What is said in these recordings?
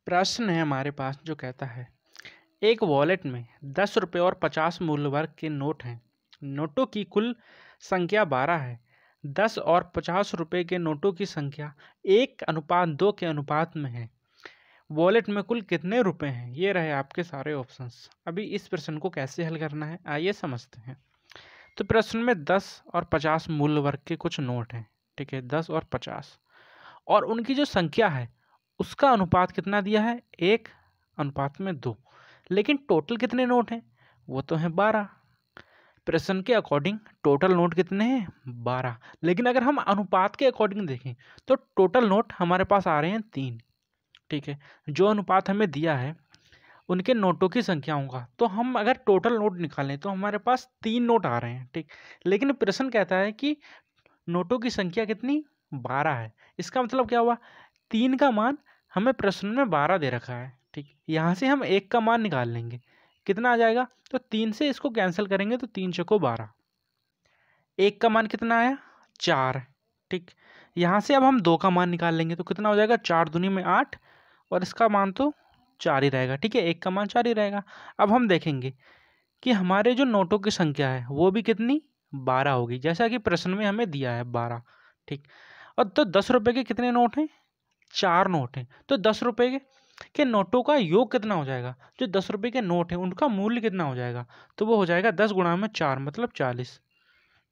प्रश्न है हमारे पास जो कहता है एक वॉलेट में 10 रुपये और 50 मूल्य वर्ग के नोट हैं। नोटों की कुल संख्या 12 है। 10 और 50 रुपये के नोटों की संख्या 1:2 के अनुपात में है। वॉलेट में कुल कितने रुपए हैं? ये रहे आपके सारे ऑप्शंस। अभी इस प्रश्न को कैसे हल करना है आइए समझते हैं। तो प्रश्न में 10 और 50 मूल्य वर्ग के कुछ नोट हैं। ठीक है, 10 और 50 और उनकी जो संख्या है उसका अनुपात कितना दिया है? 1:2। लेकिन टोटल कितने नोट हैं? वो तो हैं 12। प्रश्न के अकॉर्डिंग टोटल नोट कितने हैं? 12। लेकिन अगर हम अनुपात के अकॉर्डिंग देखें तो टोटल नोट हमारे पास आ रहे हैं 3। ठीक है, जो अनुपात हमें दिया है उनके नोटों की संख्याओं का, तो हम अगर टोटल नोट निकालें तो हमारे पास 3 नोट आ रहे हैं। ठीक, लेकिन प्रश्न कहता है कि नोटों की संख्या कितनी? 12 है। इसका मतलब क्या हुआ? 3 का मान हमें प्रश्न में 12 दे रखा है। ठीक, यहाँ से हम 1 का मान निकाल लेंगे, कितना आ जाएगा? तो 3 से इसको कैंसिल करेंगे तो 3 चौको 12। 1 का मान कितना आया? 4। ठीक, यहाँ से अब हम 2 का मान निकाल लेंगे तो कितना हो जाएगा? 4 दूनी में 8 और इसका मान तो 4 ही रहेगा। ठीक है, 1 का मान 4 ही रहेगा। अब हम देखेंगे कि हमारे जो नोटों की संख्या है वो भी कितनी? 12 होगी, जैसा कि प्रश्न में हमें दिया है 12। ठीक, और तो 10 रुपये के कितने नोट हैं? 4 नोट हैं। तो 10 रुपये के नोटों का योग कितना हो जाएगा? जो 10 रुपये के नोट हैं उनका मूल्य कितना हो जाएगा? तो वो हो जाएगा 10 गुणा में 4 मतलब 40।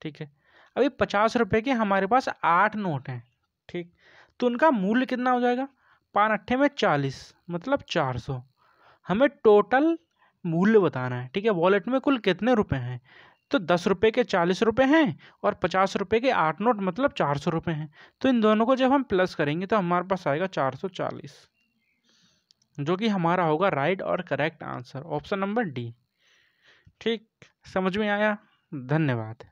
ठीक है, अभी 50 रुपये के हमारे पास 8 नोट हैं। ठीक, तो उनका मूल्य कितना हो जाएगा? 5 अट्ठे में 40 मतलब 400। हमें टोटल मूल्य बताना है। ठीक है, वॉलेट में कुल कितने रुपए हैं? तो 10 रुपये के 40 रुपये हैं और 50 रुपये के 8 नोट मतलब 400 रुपये हैं। तो इन दोनों को जब हम प्लस करेंगे तो हमारे पास आएगा 440, जो कि हमारा होगा राइट और correct answer, option number D. ठीक, समझ में आया? धन्यवाद।